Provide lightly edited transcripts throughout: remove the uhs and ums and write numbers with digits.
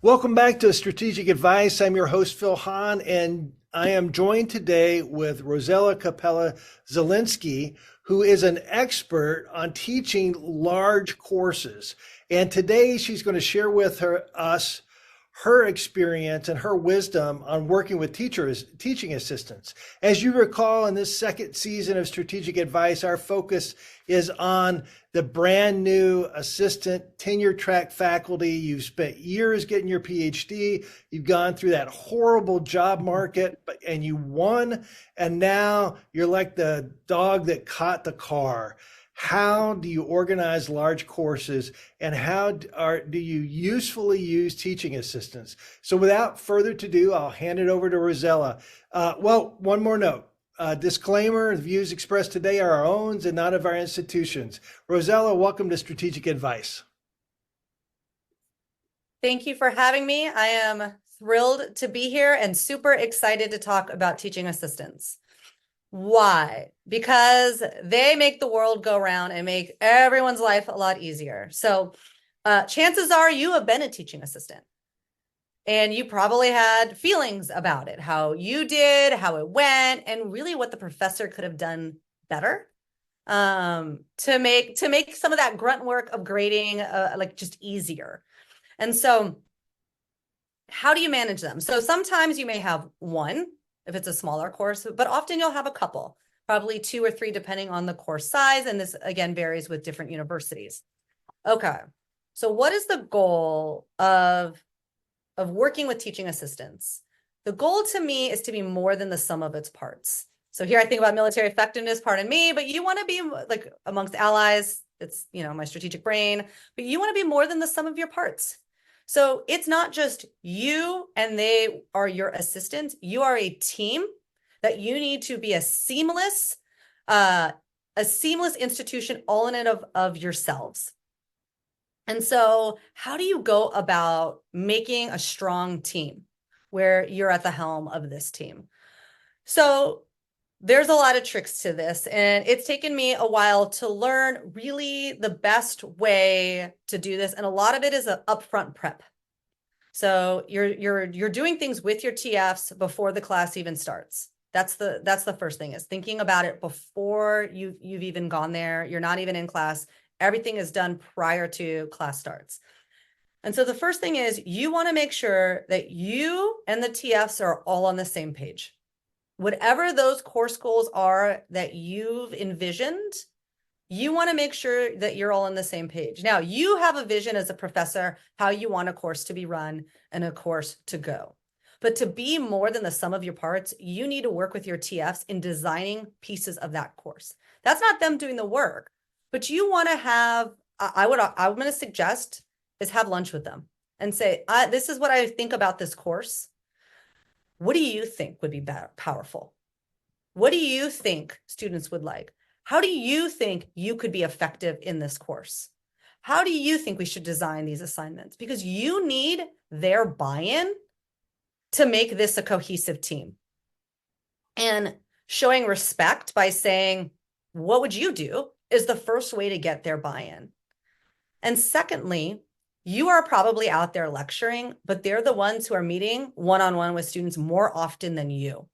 Welcome back to Strategic Advice. I'm your host, Phil Haun, and I am joined today with Rosella Cappella Zielinski, who is an expert on teaching large courses. And today she's going to share with us her experience and her wisdom on working with teaching assistants. As you recall, in this second season of Strategic Advice, our focus is on the brand new assistant tenure track faculty. You've spent years getting your PhD. You've gone through that horrible job market and you won. And now you're like the dog that caught the car. How do you organize large courses and do you usefully use teaching assistants? So without further ado, I'll hand it over to Rosella. One more note. Disclaimer, the views expressed today are our own and not of our institutions. Rosella, welcome to Strategic Advice. Thank you for having me. I am thrilled to be here and super excited to talk about teaching assistants. Why? Because they make the world go round and make everyone's life a lot easier. So chances are you have been a teaching assistant and you probably had feelings about it, how you did, how it went, and really what the professor could have done better to make some of that grunt work of grading like just easier. And so how do you manage them? So sometimes you may have one, if it's a smaller course, but often you'll have a couple, probably 2 or 3, depending on the course size. And this, again, varies with different universities. Okay. So what is the goal of working with teaching assistants? The goal to me is to be more than the sum of its parts. So here I think about military effectiveness, pardon me, but you want to be like amongst allies. It's, my strategic brain, but you want to be more than the sum of your parts. So it's not just you and they are your assistants. You are a team that you need to be a seamless institution all in and of yourselves. And so how do you go about making a strong team where you're at the helm of this team? So there's a lot of tricks to this, and it's taken me a while to learn really the best way to do this. And a lot of it is an upfront prep. So you're doing things with your TFs before the class even starts. That's the first thing, is thinking about it before you've even gone there. You're not even in class. Everything is done prior to class starts. And so the first thing is you want to make sure that you and the TFs are all on the same page. Whatever those course goals are that you've envisioned, you want to make sure that you're all on the same page. Now, you have a vision as a professor, how you want a course to be run and a course to go. But to be more than the sum of your parts, you need to work with your TFs in designing pieces of that course. That's not them doing the work, but you want to have, I'm going to suggest is have lunch with them and say, this is what I think about this course. What do you think would be powerful? What do you think students would like? How do you think you could be effective in this course? How do you think we should design these assignments? Because you need their buy-in to make this a cohesive team. And showing respect by saying, what would you do, is the first way to get their buy-in. And secondly, you are probably out there lecturing, but they're the ones who are meeting one-on-one with students more often than you.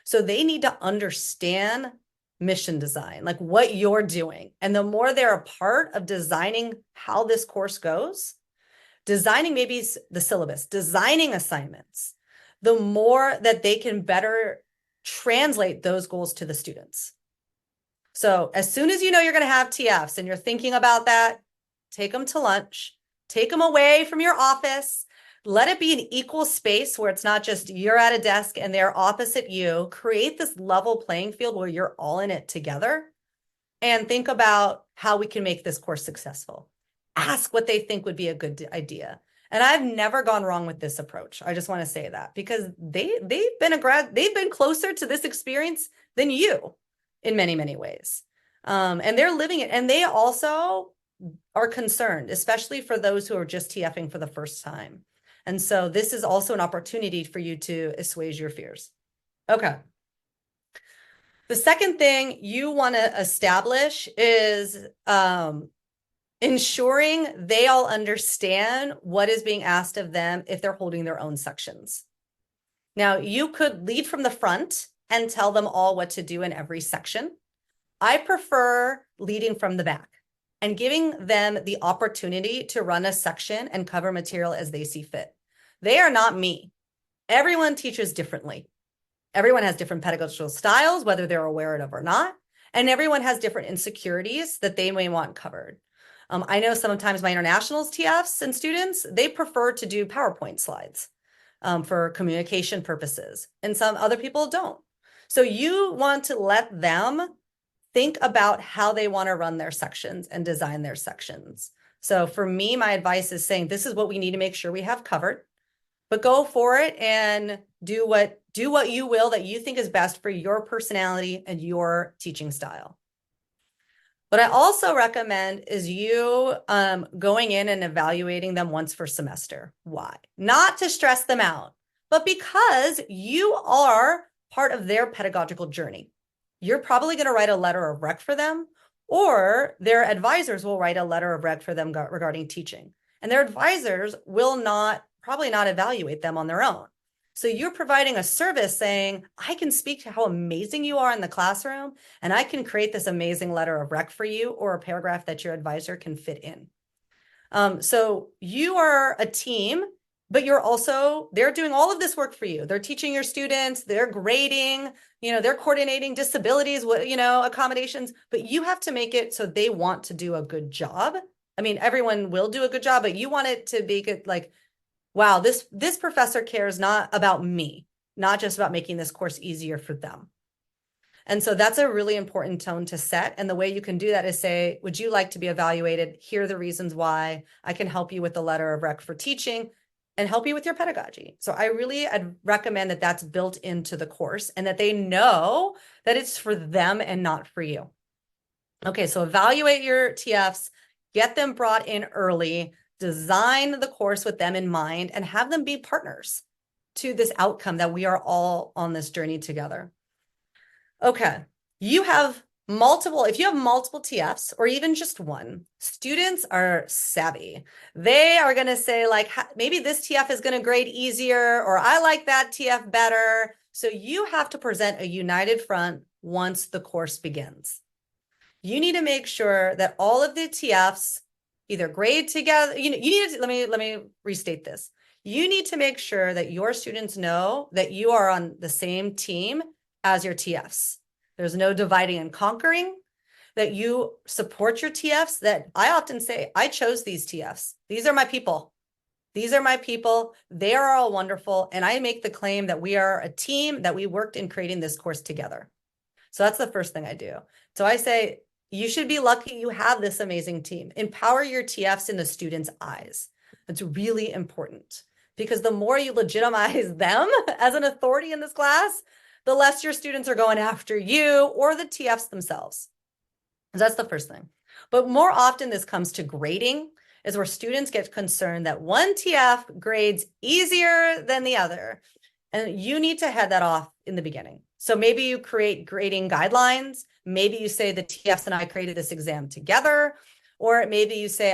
So they need to understand mission design, like what you're doing. And the more they're a part of designing how this course goes, designing maybe the syllabus, designing assignments, the more that they can better translate those goals to the students. So as soon as you know you're going to have TFs and you're thinking about that, take them to lunch. Take them away from your office. Let it be an equal space where it's not just you're at a desk and they're opposite you. Create this level playing field where you're all in it together, and think about how we can make this course successful. Ask what they think would be a good idea. And I've never gone wrong with this approach. I just want to say that because they've been closer to this experience than you in many, many ways. And they're living it. And they also are concerned, especially for those who are just TFing for the first time. And so this is also an opportunity for you to assuage your fears. Okay. The second thing you want to establish is ensuring they all understand what is being asked of them if they're holding their own sections. Now, you could lead from the front and tell them all what to do in every section. I prefer leading from the back and giving them the opportunity to run a section and cover material as they see fit. They are not me. Everyone teaches differently. Everyone has different pedagogical styles, whether they're aware of it or not. And everyone has different insecurities that they may want covered. I know sometimes my internationals TFs and students, they prefer to do PowerPoint slides for communication purposes, and some other people don't. So you want to let them think about how they want to run their sections and design their sections. So for me, my advice is saying, this is what we need to make sure we have covered, but go for it and do what you will that you think is best for your personality and your teaching style. What I also recommend is you going in and evaluating them once per semester. Why? Not to stress them out, but because you are part of their pedagogical journey. You're probably going to write a letter of rec for them, or their advisors will write a letter of rec for them regarding teaching. And their advisors will probably not evaluate them on their own. So you're providing a service saying, I can speak to how amazing you are in the classroom, and I can create this amazing letter of rec for you, or a paragraph that your advisor can fit in. So you are a team, but they're doing all of this work for you. They're teaching your students, they're grading, they're coordinating disabilities, accommodations, but you have to make it so they want to do a good job. I mean, everyone will do a good job, but you want it to be good, like, wow, this professor cares not about me, not just about making this course easier for them. And so that's a really important tone to set. And the way you can do that is say, would you like to be evaluated? Here are the reasons why. I can help you with the letter of rec for teaching and help you with your pedagogy. So I'd recommend that that's built into the course and that they know that it's for them and not for you. Okay, so evaluate your TFs, get them brought in early, design the course with them in mind, and have them be partners to this outcome that we are all on this journey together. Okay, if you have multiple TFs or even just one, students are savvy. They are going to say, like, maybe this TF is going to grade easier, or I like that TF better. So you have to present a united front once the course begins. You need to make sure that all of the TFs either grade together. You need to, let me restate this. You need to make sure that your students know that you are on the same team as your TFs. There's no dividing and conquering, that you support your TFs. That I often say, I chose these TFs. These are my people. These are my people. They are all wonderful. And I make the claim that we are a team, that we worked in creating this course together. So that's the first thing I do. So I say, you should be lucky you have this amazing team. Empower your TFs in the students' eyes. It's really important, because the more you legitimize them as an authority in this class, the less your students are going after you or the TFs themselves. So that's the first thing. But more often this comes to grading, is where students get concerned that one TF grades easier than the other. And you need to head that off in the beginning. So maybe you create grading guidelines. Maybe you say the TFs and I created this exam together. Or maybe you say,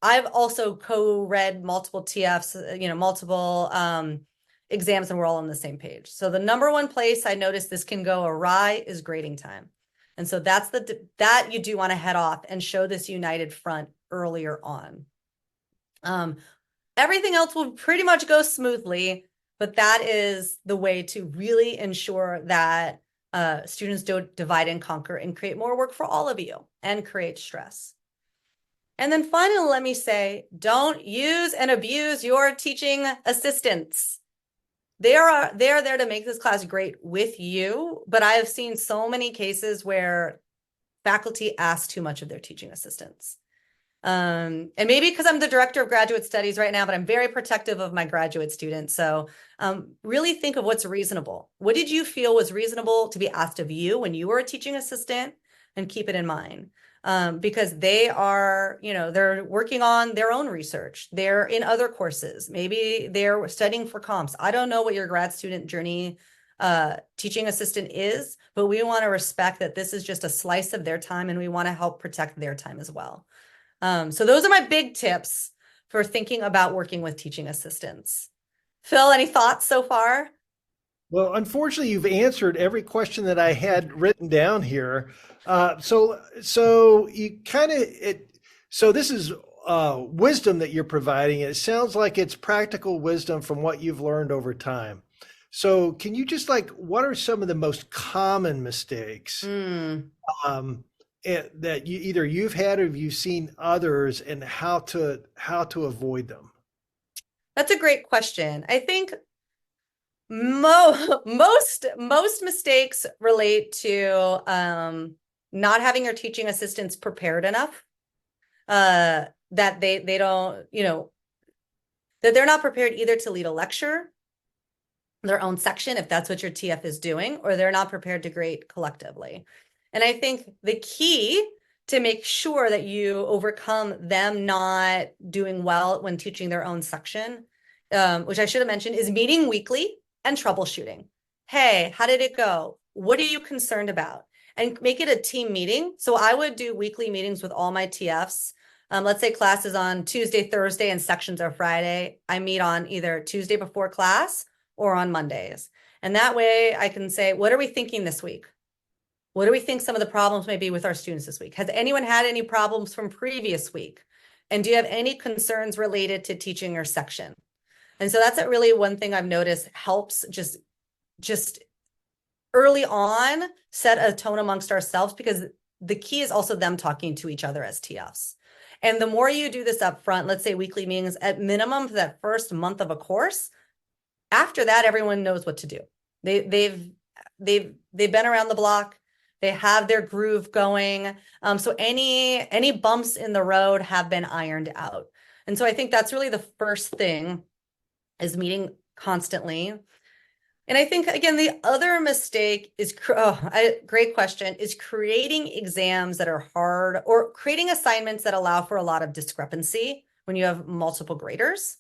I've also co-read multiple TFs, multiple exams, and we're all on the same page. So the number one place I noticed this can go awry is grading time. And so that you do want to head off and show this united front earlier on. Everything else will pretty much go smoothly, but that is the way to really ensure that students don't divide and conquer and create more work for all of you and create stress. And then finally, let me say, don't use and abuse your teaching assistants. They are there to make this class great with you, but I have seen so many cases where faculty ask too much of their teaching assistants. And maybe because I'm the director of graduate studies right now, but I'm very protective of my graduate students. So really think of what's reasonable. What did you feel was reasonable to be asked of you when you were a teaching assistant? And keep it in mind. Because they are, they're working on their own research. They're in other courses. Maybe they're studying for comps. I don't know what your grad student journey teaching assistant is, but we want to respect that this is just a slice of their time, and we want to help protect their time as well. So those are my big tips for thinking about working with teaching assistants. Phil, any thoughts so far? Well, unfortunately, you've answered every question that I had written down here. So you kind of it. So this is wisdom that you're providing. It sounds like it's practical wisdom from what you've learned over time. So can you just like, what are some of the most common mistakes Mm, um, that you either you've had or you've seen others, and how to avoid them? that's a great question. I think most mistakes relate to not having your teaching assistants prepared enough, that they don't, that they're not prepared either to lead a lecture, their own section, if that's what your TF is doing, or they're not prepared to grade collectively. And I think the key to make sure that you overcome them not doing well when teaching their own section, which I should have mentioned, is meeting weekly and troubleshooting. Hey, how did it go? What are you concerned about? And make it a team meeting. So I would do weekly meetings with all my TFs. Let's say class is on Tuesday, Thursday, and sections are Friday. I meet on either Tuesday before class or on Mondays. And that way I can say, what are we thinking this week? What do we think some of the problems may be with our students this week? Has anyone had any problems from previous week? And do you have any concerns related to teaching your section? And so that's really one thing I've noticed helps just early on set a tone amongst ourselves, because the key is also them talking to each other as TFs. And the more you do this up front, let's say weekly meetings at minimum for that first month of a course, after that, everyone knows what to do. They've been around the block. They have their groove going. So any bumps in the road have been ironed out. And so I think that's really the first thing, is meeting constantly. And I think, again, the other mistake is, great question, is creating exams that are hard, or creating assignments that allow for a lot of discrepancy when you have multiple graders.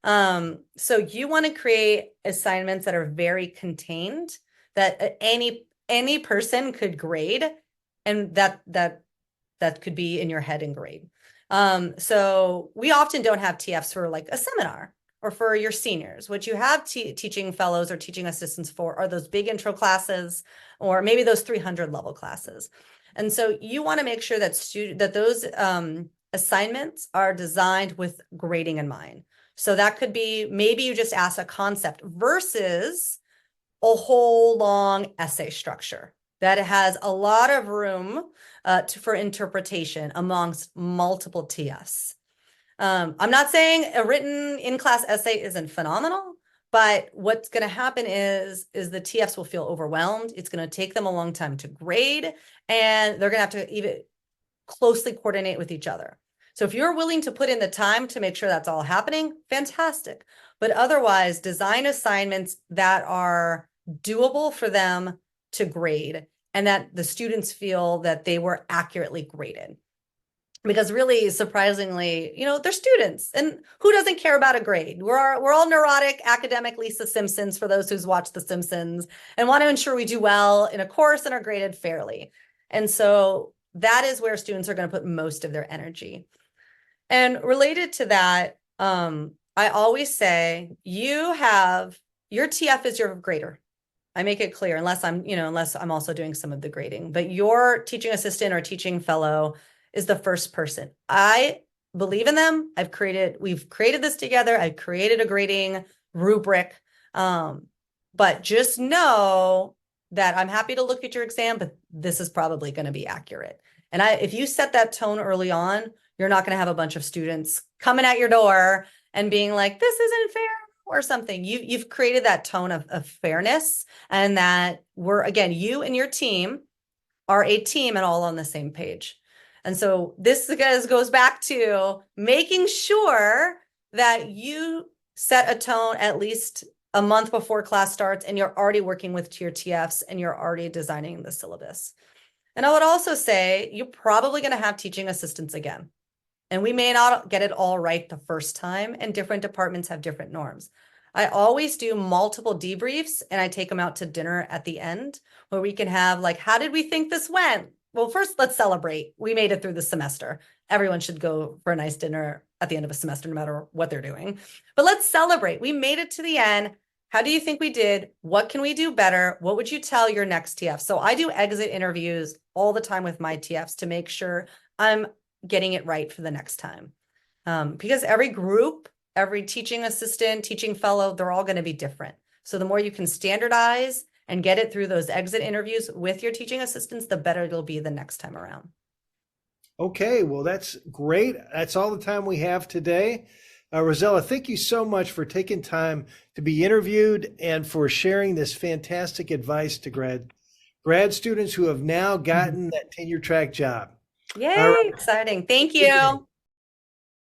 So you want to create assignments that are very contained, that any person could grade, and that could be in your head and grade. So we often don't have TFs for like a seminar or for your seniors. What you have teaching fellows or teaching assistants for are those big intro classes, or maybe those 300 level classes. And so you want to make sure that those assignments are designed with grading in mind. So that could be, maybe you just ask a concept versus a whole long essay structure that has a lot of room for interpretation amongst multiple TFs. I'm not saying a written in-class essay isn't phenomenal, but what's going to happen is the TFs will feel overwhelmed. It's going to take them a long time to grade, and they're going to have to even closely coordinate with each other. So if you're willing to put in the time to make sure that's all happening, fantastic. But otherwise, design assignments that are doable for them to grade, and that the students feel that they were accurately graded. Because really, surprisingly, they're students, and who doesn't care about a grade? We're all neurotic academic Lisa Simpsons, for those who's watched The Simpsons, and want to ensure we do well in a course and are graded fairly. And so that is where students are going to put most of their energy. And related to that, I always say your TF is your grader. I make it clear, unless I'm also doing some of the grading, but your teaching assistant or teaching fellow is the first person. I believe in them. We've created this together. I've created a grading rubric. But just know that I'm happy to look at your exam, but this is probably going to be accurate. And if you set that tone early on, you're not going to have a bunch of students coming at your door and being like, this isn't fair or something. You've created that tone of fairness, and that you and your team are a team and all on the same page. And so this goes back to making sure that you set a tone at least a month before class starts, and you're already working with your TFs, and you're already designing the syllabus. And I would also say you're probably going to have teaching assistants again. And we may not get it all right the first time, and different departments have different norms. I always do multiple debriefs, and I take them out to dinner at the end, where we can have like, how did we think this went? Well, first, let's celebrate. We made it through the semester. everyone should go for a nice dinner at the end of a semester, no matter what they're doing. But let's celebrate. We made it to the end. How do you think we did? What can we do better? What would you tell your next TF? So I do exit interviews all the time with my TFs to make sure I'm getting it right for the next time. Because every group, every teaching assistant, teaching fellow, they're all going to be different. So the more you can standardize and get it through those exit interviews with your teaching assistants, the better it'll be the next time around. Okay, well, that's great. That's all the time we have today. Rosella, thank you so much for taking time to be interviewed and for sharing this fantastic advice to grad students who have now gotten that tenure track job. Yay, All right. exciting. Thank you.